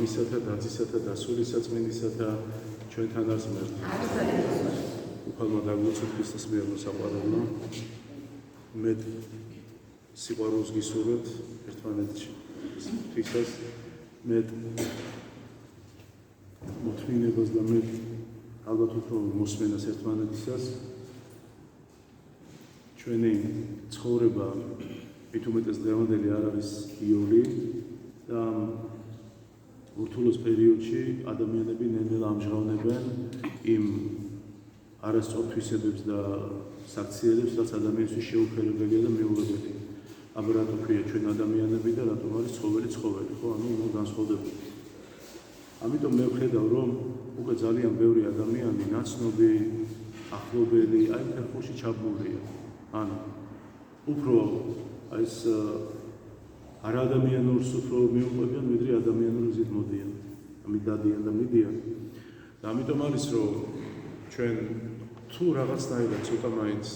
მამისათა, დაცისათა, დასულისაწმინდისათა, ჩვენთან არის მერტ. უფალმა დაგლოცოთ ქრისტეს მიერ მოსაყვარებლო. მე სიყვარულს გისურვებთ ერთმანეთში. ღვთისას მე მოთმინებას და მე ალბათ უფრო მოსმენას ერთმანეთისას. ჩვენი ცხოვრება მით უმეტეს დღევანდელი არ არის იოლი და ურთულოს პერიოდში ადამიანები ნელ-ნელა ამჟღავნებენ იმ არასწორ თვისებებს და საქციელებს, რაც ადამიანისთვის შეუფერებელია და მიუღებელია. აბა რატო ქვია ჩვენ ადამიანები და რატომ არის ცხოველი, ხო? უნდა განსხვავდება. ამიტომ მე ვხედავ, რომ უკვე ძალიან ბევრი ადამიანი, ნაცნობი, ახლობელი, აი ფეხბურთში ჩაბმულია. უფრო ეს არადამიანურს უფრო მიუყვებიან, ვიდრე ადამიანური გზით მოდიან. ამით დადიან და მიდიან. და ამიტომ არის, რომ ჩვენ თუ რაღაცნაირად ცოტა მაინც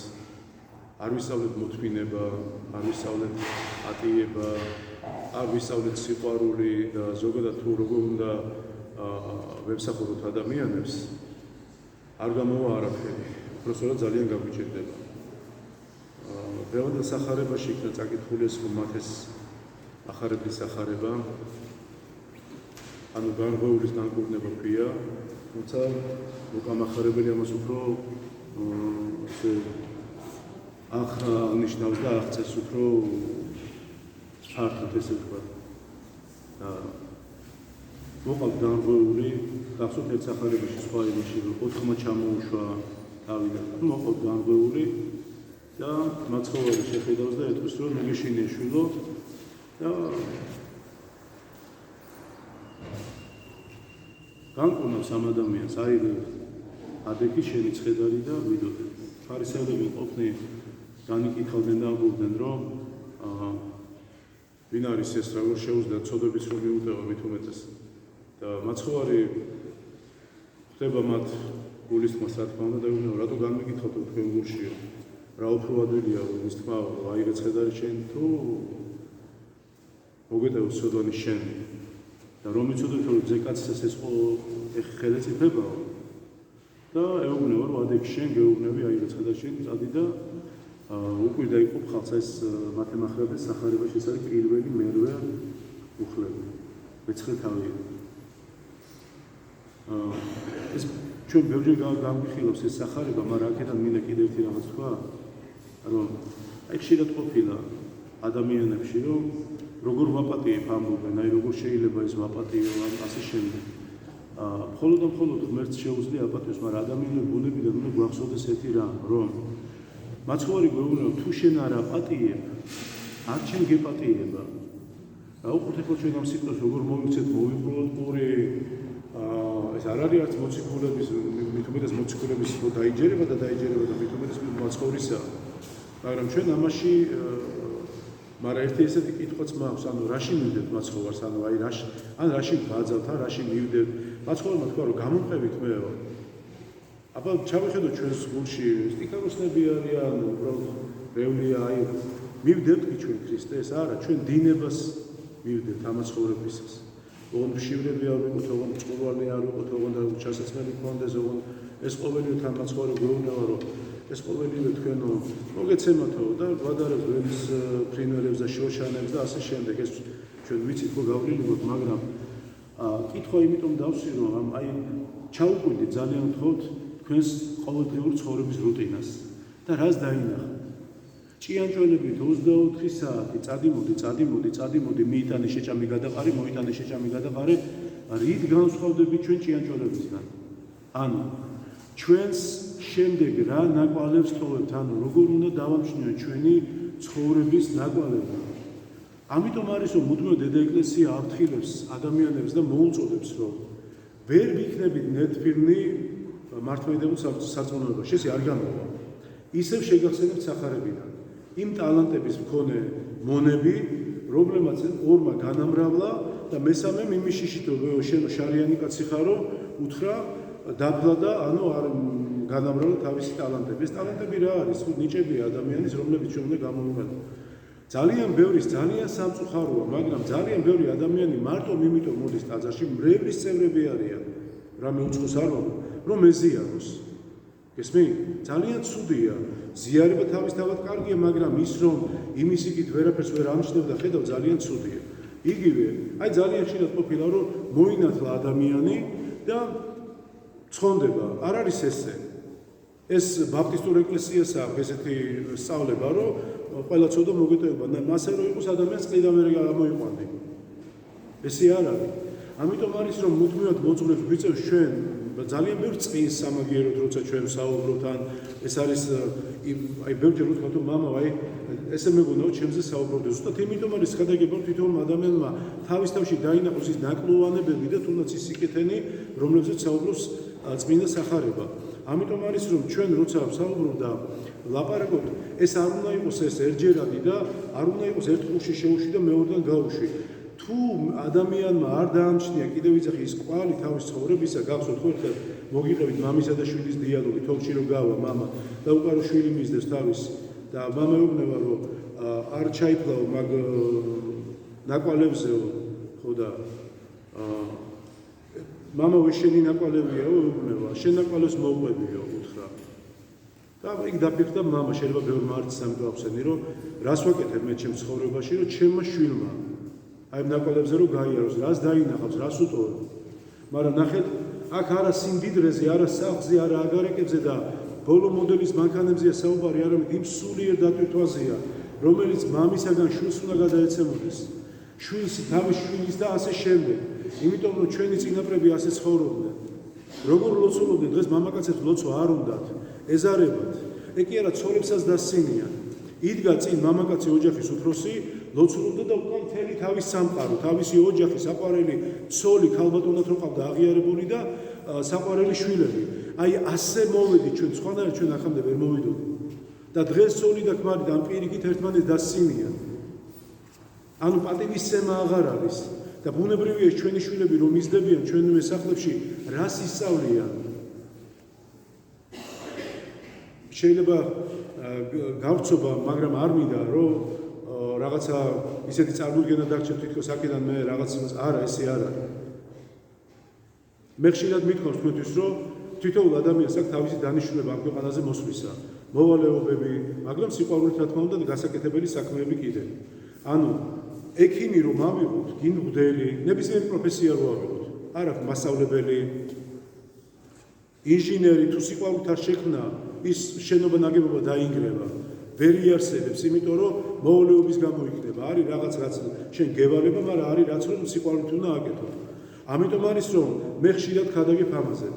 არ ვისწავლეთ მოთმინება, არ ვისწავლეთ პატიება, არ ვისწავლეთ სიყვარული და ზოგადად თუ როგორ უნდა ვემსახუროთ ადამიანებს, არ გამოვა არაფერი. უბრალოდ ძალიან გაგვიჭირდება. დღევანდელ სახარებაში იქნა წაკითხული ეს ხუმათეს ახარებლის სახარება, განღვეულის განკურნება ქვია, თუმცა უკამახარებელი ამას უფრო აღნიშნავს და აღწევს უფრო ფართოდ ესე ვთქვათ. მოყავთ განღვეული, გახსოვთ ერთ სახარებაში სხვა იმაში, რომ 4-მა ჩამოუშვა თავიდან, მოყავთ განღვეული და მაცხოვარი შეხედავს და ეტყვის, რომ მოგეშინია შვილო და განკურნავს ამ ადამიანს, ადექი შენი ცხედარი და ვიდოდე. ფარისევლები ყოფნი განიკითხავდნენ და ამბობდნენ, რომ ვინ არის ეს, როგორ შეუძლია ცოდვების რომ მიუტევა მით უმეტეს. და მაცხოვარი ხდება მათ გულის თმას, რა თქმა უნდა, და ეუბნება, რატო განმიკითხავთ თქვენ გულშიო? რა უფრო ადვილია ის თქმა, აიღე ცხედარი შენ თუ მოგეტევა სოდვანი შენ. და რომ იცოდეთ, რომ ძეკაცს ეს ხელეწიფებაო და ეუბნება, რომ ადექ შენ გეუბნები, აიღე ცხედარი შენ, წადი და უკვირდა იყო ხალხს ეს მათემახრების სახარებაში ეს არის პირველი მერვე უხლები. მეცხრე თავია. ეს ჩვენ ბევრჯერ გამგვიხილავს ეს სახარება, მაგრამ აქედან მინდა კიდევ ერთი რაღაც თქვა, რომ აი ხშირად ყოფილა ადამიანებში, რომ როგორ ვაპატიებ ამბობენ, აი როგორ შეიძლება ეს ვაპატიო, ასე შემდეგ. მხოლოდ და მხოლოდ ღმერთს შეუძლია აპატიოს, მაგრამ ადამიანური ბუნებიდან უნდა გვახსოვდეს ერთი რამ, რომ მაცხოვარი გვეუბნება, თუ შენ არ აპატიებ, არ შენ გეპატიება. რა უყურთებო ჩვენ ამ სიტყვას როგორ მოვიქცეთ, მოვიყროთ პური, ეს არ არის არც მოციქულების, მით უმეტეს მოციქულების დაიჯერება და მით უმეტეს მაცხოვრისა. მაგრამ ჩვენ ამაში მაგრამ ერთი ესეთი კითხვაც მაქვს, ანუ რაში მივდეთ მაცხოვარს, ანუ აი რაში ვაძავთ, რაში მივდეთ. მაცხოვარმა თქვა, რომ გამომყევით მეო. აბა ჩავიხედოთ ჩვენს გულში სტიქაროსნები არიან, უბრალოდ რეულია, აი მივდეთ კი ჩვენ ქრისტეს, არა, ჩვენ დინებას მივდეთ ამაცხოვრებისას. ოღონდ მშივრები არ ვიყოთ, ოღონდ წყურვანი არ ვიყოთ, ოღონდ ჩასაცმელი გქონდეს, ოღონდ ეს ყოველივე თამაცხოვარი გვეუბნება, რომ ეს ყოველივე თქვენო მოგეცემათო და გვადარებს ველის ფრინველებს და შოშანებს და ასე შემდეგ. ეს ჩვენ ვიცით, რომ გავრილებოთ, მაგრამ კითხვა იმიტომ დავსვი, რომ აი ჩაუკვირდით ძალიან ვთხოვთ თქვენს ყოველდღიურ ცხოვრების რუტინას და რას დაინახავთ. ჭიანჭველებით 24 საათი წადიმოდი, მიიტანე შეჭამი გადაყარე, მოიტანე შეჭამი გადაყარე, რით განსხვავდებით ჩვენ ჭიანჭველებისგან? ანუ ჩვენს შემდეგ რა ნაკვალევს თხოვებთ, ანუ როგორ უნდა დავამჩნიოთ ჩვენი ცხოვრების ნაკვალევა. ამიტომ არის, რომ მუდმივად დედა ეკლესია აფრთხილებს ადამიანებს და მოუწოდებს, რომ ვერ ვიქნებით ნეთბილნი მართლმადიდებლურ სარწმუნოებაში. ესე არ გამოვა. ისევ შეგახსენებთ სახარებიდან. იმ ტალანტების მქონე მონები, რომლებმაც ორმა განამრავლა და მესამე მიმიშიშიტო, შენ შარიანი კაცი ხარო, უთხრა დაბლა და ანუ არ განამრავლა თავისი ტალანტები. ეს ტალანტები რა არის? ნიჭებია ადამიანის, რომლებიც ჩვენ უნდა გამოვიყენოთ. ძალიან ბევრი ძალიან სამწუხაროა, მაგრამ ძალიან ბევრი ადამიანი მარტო იმიტომ მოდის ტაძარში, მრევლის წევრები არიან, რამე უცხოს არ ვარ, რომ ეზიაროს. გესმით? ძალიან ცუდია. ზიარება თავისთავად კარგია, მაგრამ ის რომ იმის იქით ვერაფერს ვერ ამჩნევ და ხედავ ძალიან ცუდია. იგივე, აი ძალიან ხშირად ყოფილა რომ მოინათლა ადამიანი და ცხონდება. არ არის ესე. ეს ბაპტისტურ ეკლესიას აქვს ესეთი სწავლება, რომ ყველა ცოდვა მოგეტევება და მასე რომ იყოს ადამიანს ყიდა ვერ გამოიყვანდი. ესე არ არის. ამიტომ არის რომ მუდმივად მოძღვრებს გვიწევს ჩვენ ძალიან ბევრ წინს სამაგიეროდ როცა ჩვენ საუბრობთ ან ეს არის აი ბევრჯერ ვთქვა თუ მამა აი ესე მეგონა ჩემზე საუბრობდი ზუსტად იმიტომ არის ხადაგება თვითონ ადამიანმა თავის თავში დაინახოს ის ნაკლოვანებები და თუნდაც ის სიკეთენი რომლებზეც საუბრობს წმინდა სახარება. ამიტომ არის რომ ჩვენ როცა საუბრობ და ლაპარაკობთ ეს არ უნდა იყოს ეს ერთჯერადი და არ უნდა იყოს ერთ ყურში შეუში და მეორედან გაუში. თუ ადამიანმა არ დაამჩნია კიდევ ვიძახი ის კვალი თავის ცხოვრებისა, გახსოვთ ხო ერთხელ მოგიყევით მამისა და შვილის დიალოგი, თოქში რო გავა მამა და უკარო შვილი მისდევს თავის და მამა ეუბნება რომ არ ჩაიფლაო მაგ ნაკვალევზეო, ხო და მამა ვეშენი ნაკვალევია, ეუბნება, შენ ნაკვალევს მოუყვებიო, უთხრა. და იქ დაფიქრდა მამა, შეიძლება ბევრ მარცს ამგვახსენი, რომ რას ვაკეთებ მე ჩემს ცხოვრებაში, რომ ჩემმა შვილმა აი ნაკვალებზე რომ გაიაროს, რას დაინახავს, რას უტოვებ. მაგრამ ნახეთ, აქ არა სიმდიდრეზე, არა სახლზე, არა აგარაკებზე და ბოლო მოდელის მანქანებზეა საუბარი, არამედ იმ სულიერ დატვირთვაზეა, რომელიც მამისაგან შვილს უნდა გადაეცემოდეს. შვილს, თავის შვილის და ასე შემდეგ. იმიტომ რომ ჩვენი წინაპრები ასე ცხოვრობდნენ. როგორ ლოცულობდნენ, დღეს მამაკაცებს ლოცვა არ უნდათ, ეზარებათ. ეგ კი არა, ცოლებსაც დასცინიან. იდგა წინ მამაკაცი ოჯახის უფროსი, ლოცულობდა და უკან მთელი თავის სამყარო, თავისი ოჯახი, საყვარელი ცოლი, ქალბატონად რო ყავდა აღიარებული და საყვარელი შვილები. აი ასე მოვედი ჩვენ, სხვანაირად ჩვენ ახამდე ვერ მოვიდოდი. და დღეს ცოლი და ქმარი და პირიქით ერთმანეთს დასცინიან. ანუ პატივისცემა აღარ არის და ბუნებრივია ჩვენი შვილები რომ იზრდებიან ჩვენივე სახლებში, რას ისწავლიან? შეიძლება გავრცობა, მაგრამ არ მინდა რომ რაღაცა ისეთი წარმოდგენა დაგჭირთ თითქოს აქედან მე რაღაც იმას არა ესე არ არის. მე ხშირად მithქვამს თქვენთვის რომ თითოეულ ადამიანს აქვს თავისი დანიშნულება ამ ქვეყანაზე მოსვლისა, მოვალეობები, მაგრამ სიყვარული რა თქმა უნდა და გასაკეთებელი საქმეები კიდე. ანუ ექიმი რომ ავიღოთ, გინდღდელი, ნებისმიერი პროფესია რო ავიღოთ, არ აქვს მასწავლებელი, ინჟინერი თუ სიყვარულით არ შექმნა, ის შენობა ნაგებობა დაინგრევა. ვერ იარსებებს, იმიტომ რომ მოვალეობის გამო იქნება. არის რაღაც რაც შენ გევალება, მაგრამ არის რაც რომ სიყვარულით უნდა აკეთო. ამიტომ არის რომ მე ხშირად ხადაგებ ამაზე.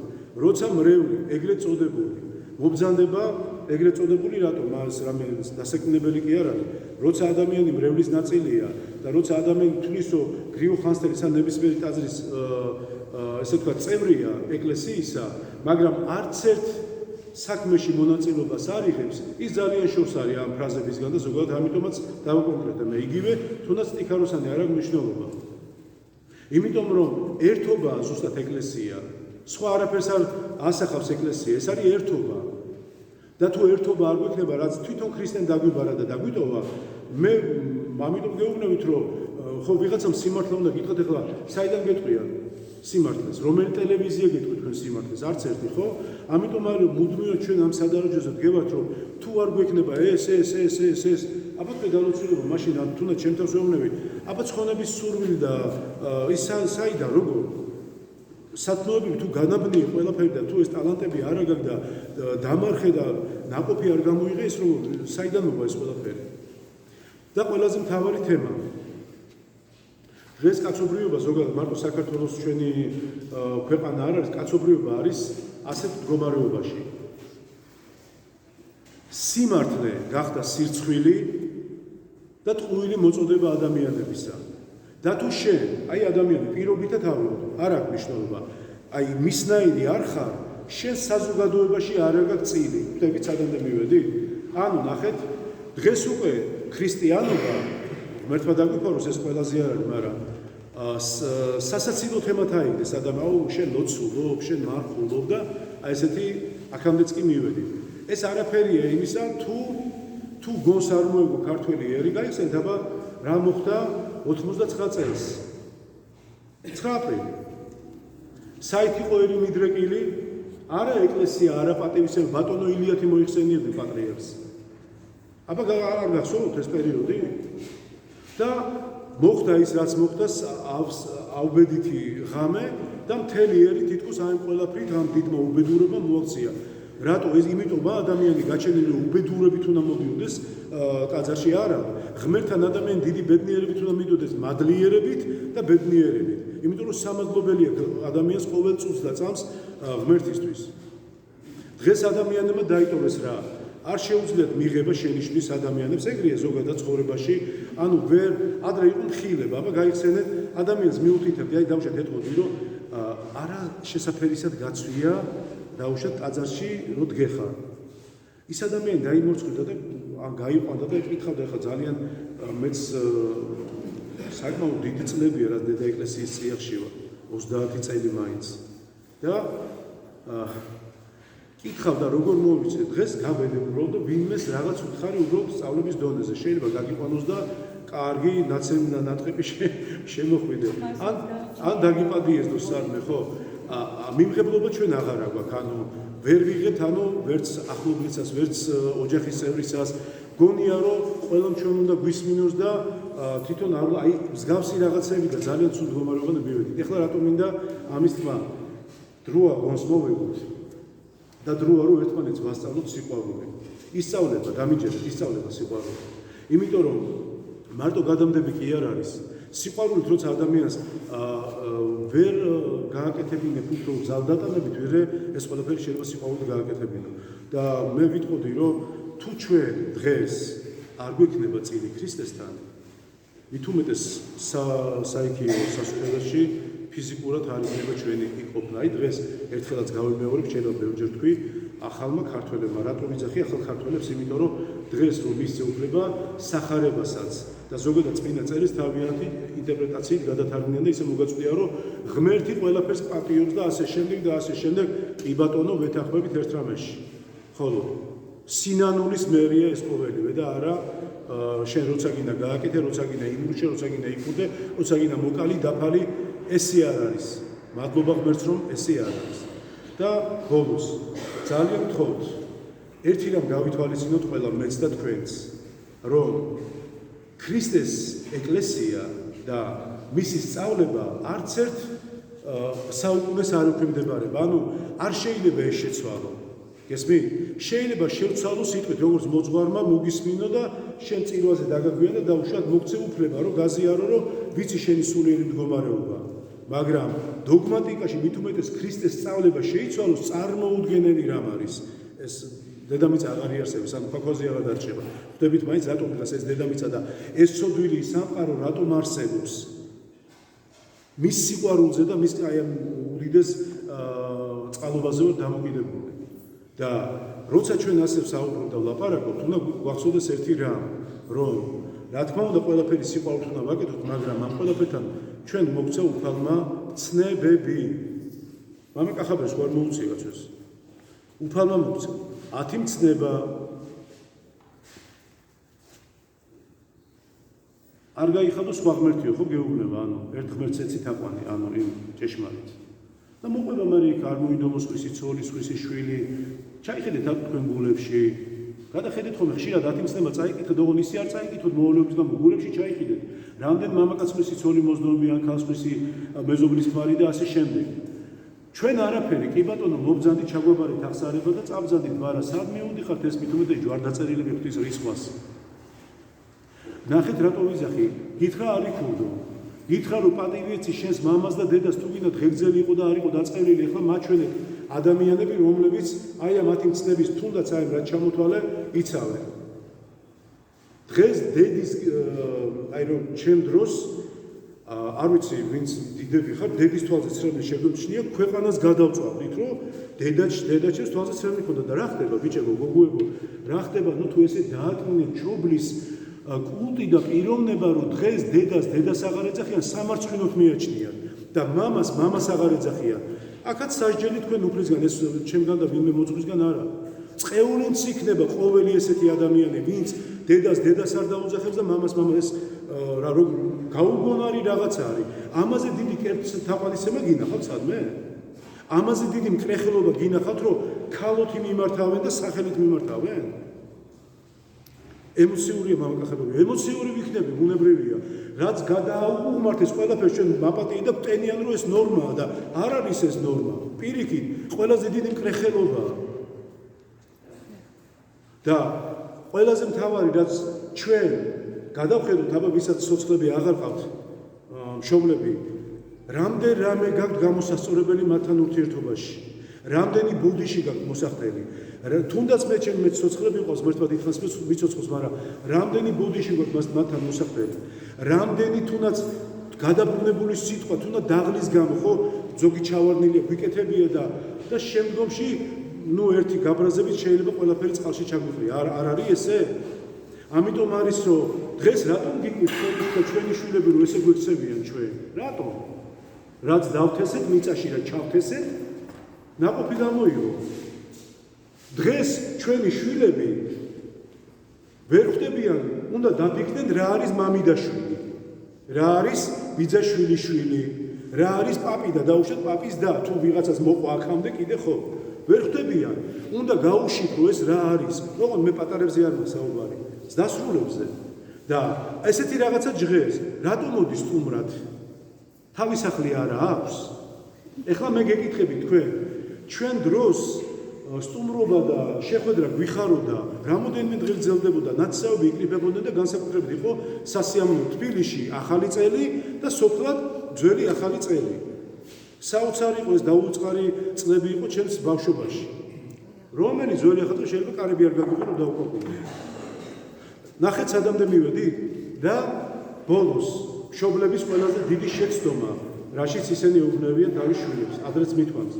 როცა მრევლი, ეგრეთ წოდებული, მობრძანდება, ეგრეთ წოდებული რატომ? მას რამე დასაკვირვებელი კი არ არის. როცა ადამიანი მრევლის ნაწილია და როცა ადამიანი თulis რომ გრიუ ხანსტელის ან ნებისმიერი ტაძრის ესე ვთქვათ წევრია ეკლესიისა, მაგრამ არც ერთ საქმეში მონაწილეობას არ იღებს, ის ძალიან შორს არის ამ ფრაზებისგან და ზოგადად ამიტომაც დავაკონკრეტე მე იგივე, თუნდაც ტიქაროსანი არ აქვს მნიშვნელობა. იმიტომ რომ ერთობა ზუსტად ეკლესია, სხვა არაფერს არ ასახავს ეკლესია, ეს არის ერთობა. და თუ ერთობა არ გვექნება, რაც თვითონ ქრისტემ დაგვიბარა და დაგვიტოვა, მე ამიტომ გეუბნებით, რომ ხო ვიღაცამ სიმართლე უნდა გითხრათ ახლა, საიდან გეტყვია სიმართლეს, რომელი ტელევიზია გეტყვით თქვენ სიმართლეს, არც ერთი, ხო? ამიტომ არის მუდმივად ჩვენ ამ სადაროჯოზე დგებათ, რომ თუ არ გვექნება ეს, აბა თქვენ დალოცულობა, მაშინ თუნდაც ჩემ თავს ვეუბნებით, აბა ცხონების სურვილი და ის საიდან როგორ? სათნოებები თუ განაბნიე ყველაფერი და თუ ეს ტალანტები არ აგაგ და დამარხე და ნაყოფი არ გამოიღე, ის რომ საიდან მოვა ეს ყველაფერი? და ყველაზე მთავარი თემა. დღეს კაცობრიობა ზოგადად მარტო საქართველოს ჩვენი ქვეყანა არ არის, კაცობრიობა არის ასეთ მდგომარეობაში. სიმართლე გახდა სირცხვილი და ტყუილი მოწოდება ადამიანებისა. და თუ შენ, აი ადამიანი პირობითად ავიღოთ, არ აქვს მნიშვნელობა. აი მისნაირი არ ხარ, შენ საზოგადოებაში არ აქვს წილი. ხვდებით სადამდე მივედი? ანუ ნახეთ, დღეს უკვე ქრისტიანობა მერთმა დაგვიფაროს ეს ყველაზე არ არის, მაგრამ სასაცილო თემად აიგდეს ადამიანი, შენ ლოცულობ, შენ მარხულობ და აი ესეთი აქამდეც კი მივედი. ეს არაფერია იმისა, თუ თუ გონს არ მოეგო ქართველი ერი გაიხსენეთ, აბა რა მოხდა 89 წელს 9 აპრილი საით იყო ერი მიდრეკილი არა ეკლესია არა პატივისცემა ბატონო ილიათი მოიხსენიებდნენ პატრიარქს აბა არ გახსოვთ ეს პერიოდი და მოხდა ის რაც მოხდა აუბედითი ღამე და მთელი ერი თითქოს ამ ყველაფრით ამ დიდმა უბედურებამ მოაქცია რატო ეს იმიტომ ადამიანი გაჩენილი უბედურებით უნდა მოდიოდეს ტაძარში არა ღმერთთან ადამიანი დიდი ბედნიერებით უნდა მიდოდეს მადლიერებით და ბედნიერებით იმიტომ რომ სამადლობელია ადამიანს ყოველ წუთს და წამს ღმერთისთვის დღეს ადამიანებმა დაიტოვეს რა არ შეუძლიათ მიღება შენიშვნის ადამიანებს ეგრეა ზოგადად ცხოვრებაში ანუ ვერ ადრე იყო მხილება აბა გაიხსენეთ ადამიანს მიუთითებდი აი დავუშვათ ეთყობდი რომ არა შესაფერისად გაცვია დაუშვათ ტაძარში რო დგეხარ ის ადამიანი დაიმორჩილდა და გაიყვანდა და ეკითხავდა ხა ძალიან მეც საკმაოდ დიდი წლებია რა დედა ეკლესიის წიაღში ვარ 30 წელი მაინც და კითხავდა როგორ მოვიცე დღეს გავედე უბრალოდ და ვინმეს რაღაც უთხარი უბრალოდ სწავლების დონეზე შეიძლება გაგიყვანოს და კარგი ნატყები შემოხვიდე ან დაგიპადიეს თუ სარმე ხო მიმღებლობა ჩვენ აღარ აქვს ანუ ვერ ვიღეთ ანუ ვერც ახლობლიცას ვერც ოჯახის წევრისას გონია რომ ყველამ ჩვენ უნდა გვისმინოს და თვითონ აი მსგავსი რაღაცები და ძალიან ცუდ მდგომარეობამდე მივედით ეხლა რატომ მინდა ამის თმა დროა გონს მოვეგოთ და დროა რომ ერთმანეთს ვასწავლოთ სიყვარული ისწავლება დამიჯერეთ ისწავლება სიყვარული იმიტომ რომ მარტო გადამდები კი არ არის სიყვარულით როცა ადამიანს ვერ გააკეთებინებ უფრო ძალდატანებით ვერე ეს ყველაფერი შეიძლება სიყვარულით გააკეთებინა და მე ვიტყოდი რომ თუ ჩვენ დღეს არ გვექნება წილი ქრისტესთან მით უმეტეს საიქიო სასწავლებლებში ფიზიკურად არ იქნება ჩვენი ყოფნა აი დღეს ერთხელაც გავიმეორებ შეიძლება ბევრჯერ თქვი ახალმა ქართველებმა რატომ ვიძახი ახალ ქართველებს იმიტომ რომ დღეს რომ მისცე უფლება სახარებასაც და ზოგადად წმინდა წერის თავიანთი ინტერპრეტაციით გადათარგმნიან და ისე მოგაწვდია რომ ღმერთი ყველაფერს პატიობს და ასე შემდეგ კი ბატონო ვეთანხმებით ერთ რამეში ხოლო სინანულის მერია ეს ყოველივე და არა შენ როცა გინდა გააკეთე როცა გინდა იმრუშე როცა გინდა იქუდე როცა გინდა მოკალი დაფალი ესე არ არის მადლობა ღმერთს რომ ესე არ არის და ბოლოს ძალიან გთხოვთ ერთი რამ გავითვალისწინოთ ყველა მეც და თქვენც რომ ქრისტეს ეკლესია და მისი სწავლება არც ერთ საუკუნეს არ უქმდებარება ანუ არ შეიძლება ეს შეცვალო გესმით შეიძლება შევცვალო სიტყვით როგორც მოძღვარმა მოგისმინო და შენ წირვაზე დაგაგვიან და დაუშვათ მოგცე უფლება რომ გაზიარო რომ ვიცი შენი სულიერი მდგომარეობა მაგრამ დოგმატიკაში მით უმეტეს ქრისტეს სწავლება შეიცვალოს წარმოუდგენელი რამ არის ეს დედამიწა აღარ იარსებებს ანუ ქოქოზე აღარ დარჩება ხვდებით მაინც რატომ დგას ეს დედამიწა და ეს ცოდვილი სამყარო რატომ არსებობს მის სიყვარულზე და მის აი ამ უდიდეს წყალობაზე ვარ დამოკიდებული და როცა ჩვენ ასე საუბრობთ და ვლაპარაკობთ უნდა გვახსოვდეს ერთი რამ რომ რა თქმა უნდა ყველაფერი სიყვარულით უნდა ვაკეთოთ მაგრამ ამ ყველაფერთან ჩვენ მოგწევ უფალმა ცნებები მამა კახაბერს ვარ მოუწია ჩვენს უფალმა მოგწევ 10 მცნება არ გაიხადო სხვა ღმერთიო ხო გეუბნება ანუ ერთ ღმერთს ეცით აყვანი ანუ იმ ჭეშმარიტ და მოყვება მე იქ არ მოიდომოს ხვისი ცოლი ხვისი შვილი ჩაიხედეთ აქ თქვენ გულებში გადახედეთ ხოლმე ხშირად 10 მცნება წაიკითხეთ ოღონ ისე არ წაიკითხოთ მოვალეობის და გულებში ჩაიხედეთ რამდენ მამაკაც ხვისი ცოლი მოძდომი ან ქალს ხვისი მეზობლის ქმარი და ასე შემდეგ ჩვენ არაფერი კი ბატონო მობძანდით ჩაგვაბარეთ აღსარება და წაბძანდით ვარა სად მიუდიხართ ეს მით უმეტეს ჯვარდაწერილები ღვთის რისხვას ნახეთ რატო ვიზახი გითხრა არ იქურდო გითხრა რომ პატივი შენს მამას და დედას თუ გინდათ ღეგზელი იყო და არ იყო დაწყევლილი ახლა მაჩვენეთ ადამიანები რომლებიც აი ამ 10 მცნების თუნდაც აი რა ჩამოთვალე იცავენ დღეს დედის აი რომ ჩემ დროს არ ვიცი ვინც დიდები ხარ დედის თვალზე ცრემლი შეგვიმჩნია ქვეყანას გადავწვავდით რომ დედაჩემს თვალზე ცრემლი ხონდა და რა ხდება ბიჭებო გოგოებო რა ხდება ნუ თუ ესე დაატმუნე ჩობლის კულტი და პიროვნება რომ დღეს დედას აღარ ეძახიან სამარცხვინოთ მიაჩნიან და მამას აღარ ეძახიან აქაც სასჯელი თქვენ უფლისგან ეს ჩემგან და ვინმე მოძღვისგან არა წეულიც იქნება ყოველი ესეთი ადამიანი, ვინც დედას არ დაუძახებს და მამას ეს გაუგონარი რაღაცა არის. ამაზე დიდი კერძის თაყვანისცემა გინახავთ სადმე? ამაზე დიდი მკრეხელობა გინახავთ, რომ ქალოთი მიმართავენ და სახელით მიმართავენ? ემოციურია მამაკაცები, ემოციური ვიქნები, ბუნებრივია. რაც გადააუღმართეს ყველაფერს ჩვენ მაპატიი და ვტენიან, რომ ეს ნორმაა და არ არის ეს ნორმა. პირიქით, ყველაზე დიდი მკრეხელობაა. და ყველაზე მთავარი, რაც ჩვენ გადავხედოთ, აბა ვისაც სოციალები აღარ ყავთ მშობლები, რამდენ რამე გაქვთ გამოსასწორებელი მათთან ურთიერთობაში, რამდენი ბუდიში გაქვთ მოსახდელი. თუნდაც მე ჩემი მეცოცხლები ყავს მერთად ითხრას მიცოცხლს, მაგრამ რამდენი ბუდიში გაქვთ მათთან მოსახდელი, რამდენი თუნდაც გადაბრუნებული სიტყვა, თუნდაც დაღლის გამო, ხო, ზოგი ჩავარდნილია, გვიკეთებია და შემდგომში ერთი გაბრაზებით შეიძლება ყველაფერი წყალში ჩაგვიყრია. არ არის ესე? ამიტომ არის, რომ დღეს რატომ გიყვით ჩვენი შვილები, რომ ესე გვექცევიან ჩვენ? რატომ? რაც დავთესეთ მიწაში და ჩავთესეთ, ნაყოფი გამოიღო. დღეს ჩვენი შვილები ვერ ხვდებიან, უნდა დაფიქრდნენ რა არის მამიდაშვილი, რა არის ბიძაშვილიშვილი, რა არის პაპი და დაუშვათ პაპის და თუ ვიღაცას მოყვა აქამდე კიდე ხო ვერ ხვდებიან. უნდა გაუშიფრო ეს რა არის. ოღონდ მე პატარებზე არ მასაუბარი, დასრულებზე. და ესეთი რაღაცა ჟღერს, რატომ მოდის სტუმრად? თავის სახლი არა აქვს? ეხლა მე გეკითხები თქვენ, ჩვენ დროს სტუმრობა და შეხვედრა გვიხაროდა, რამოდენიმე დღე გრძელდებოდა, ნათესავები იკრიბებოდნენ და განსაკუთრებით იყო სასიამოვნო თბილისში ახალი წელი და სოფლად ძველი ახალი წელი. საოცარი იყო ეს დაუწყარი წლები იყო ჩემს ბავშვობაში. რომელი ძველი ახალი შეიძლება კარები არ გაგიყო რომ დაუკვირდე. ნახეთ სადამდე მივედით და ბოლოს მშობლების ყველაზე დიდი შეცდომა, რაშიც ისინი ეუბნებიან თავის შვილებს, ადრეც მithვამს,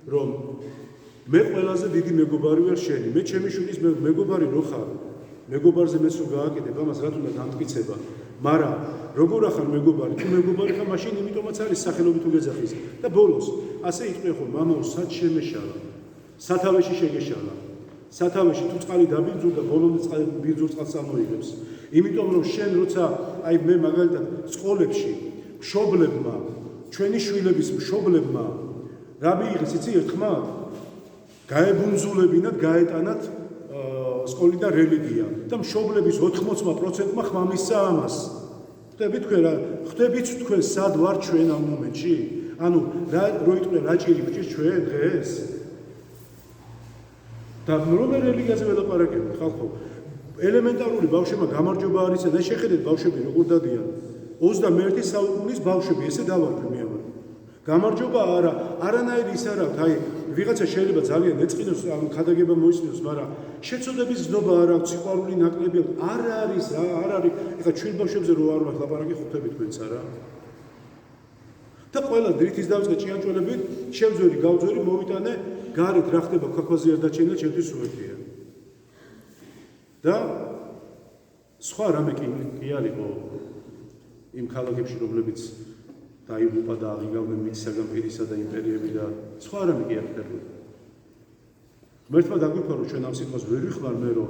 რომ მე ყველაზე დიდი მეგობარი ვარ შენი, მე ჩემი შვილის მეგობარი რო ხარ, მეგობარზე მეც რო გააკეთებ, ამას რა თქმა უნდა დამტკიცება, მაგრამ როგორ ახარ მეგობარი, თუ მეგობარი ხარ, მაშინ იმიტომაც არის სახელობით უგეძახის. და ბოლოს ასე იტყვია ხო, მამაო, სად შემეშალა, სათავეში შეგეშალა, სათავეში თუ წყალი დაბიძურდა, ბოლომდე წყალი ბიძურ წყალს ამოიღებს. იმიტომ რომ შენ როცა აი მე მაგალითად სკოლებში მშობლებმა, ჩვენი შვილების მშობლებმა რა მიიღეს იცი ერთხმად? გაებუნძულებინათ, გაეტანათ სკოლიდან რელიგია და მშობლების 80%-მა ხმამისცა ამას. ხვდებით თქვენ სად ვარ ჩვენ ამ მომენტში? ანუ რო იტყვია რა ჭირი გვჭირს ჩვენ დღეს? და რომელ რელიგიაზე ველაპარაკებთ ხალხო? ელემენტარული ბავშვებმა გამარჯობა არის და შეხედეთ ბავშვები როგორ დადიან. 21 საუკუნის ბავშვები ესე დავარქვი მე ამან. გამარჯობა არა, არანაირი ის არ აქვს, აი ვიღაცა შეიძლება ძალიან ეწყინოს, ხადაგება მოისმინოს, მაგრამ შეცოდების ზნობა არ აქვს, სიყვარული ნაკლები არ არის, არ არის. ეხლა ჩვენ ბავშვებზე რო არ ვარ ლაპარაკი ხვდებით თქვენც არა? და ყველა დრითის დავწყე ჭიანჭველებით, შევძვერი, გავძვერი, მოვიტანე, გარეთ რა ხდება, ქვაქვაზე არ დაჩენილა, ჩემთვის უერთია. და სხვა რამე კი არისო იმ ქალაქებში, რომლებიც დაიღუპა და აღიგავდნენ მიწისაგან პირისა და იმპერიები და სხვა რამე კი არ ხდებოდა. მერთმა დაგვიქვა, რომ ჩვენ ამ სიტყვას ვერ ვიხმარ მე, რომ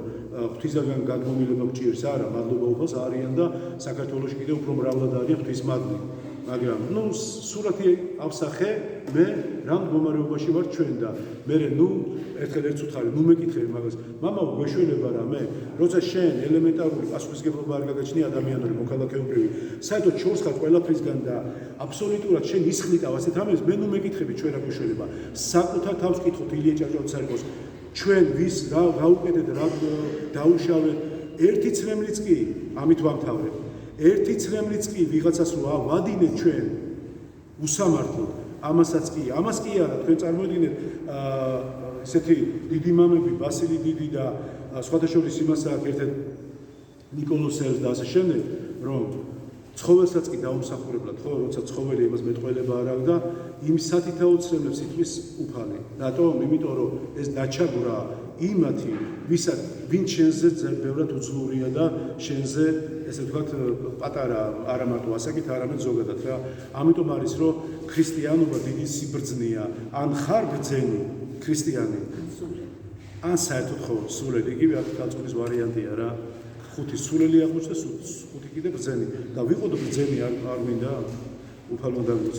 ღვთისაგან გადმომილება გჭირს, არა, მადლობა უფალს არიან და საქართველოში კიდევ უფრო მრავლად არის ღვთისმადლი. მაგრამ სურათი ავსახე მე რა მდგომარეობაში ვარ ჩვენ და მე ერთხელ ერთ უთხარი მეკითხები მაგას მამაო გვეშველება რა მე როცა შენ ელემენტარული პასუხისმგებლობა არ გაგაჩნია ადამიანური მოქალაქეობრივი საერთოდ შორს ხარ ყველაფრისგან და აბსოლუტურად შენ ისხლიტავ ასეთ ამებს მე მეკითხები ჩვენ რა გვეშველება საკუთარ თავს კითხოთ ილია ჭავჭავაძის ჩვენ ვის რა გაუკეთეთ რა დაუშავეთ ერთი ცრემლიც კი ამით ვამთავრებ ერთი ცრემლიც კი ვიღაცას რო ვადინეთ ჩვენ უსამართლოდ ამასაც კი ამას კი არა თქვენ წარმოიდგინეთ ესეთი დიდი მამები ბასილი დიდი და სხვათა შორის იმას აქვს ერთ-ერთ ნიკოლოსელს და ასე შემდეგ რომ ცხოველსაც კი დაუმსახურებლად ხო როცა ცხოველი იმას მეტყველება არ აქვს და იმ სათითაო ცრემლებს იტყვის უფალი რატომ იმიტომ რომ ეს დაჩაგვრა იმათი ვინ შენზე ბევრად უძლურია და შენზე ესე ვთქვათ პატარა არა მარტო ასაკით არამედ ზოგადად რა ამიტომ არის რომ ქრისტიანობა დიდი სიბრძნეა ან ხარ ბრძენი ქრისტიანი ან საერთოდ ხო სულელი იგივე აქ გაწყვეტის ვარიანტია რა 5 სულელი აღმოჩნდა 5 კიდე ბრძენი და ვიყოდო ბრძენი არ მინდა უფალმა დაგვიწყო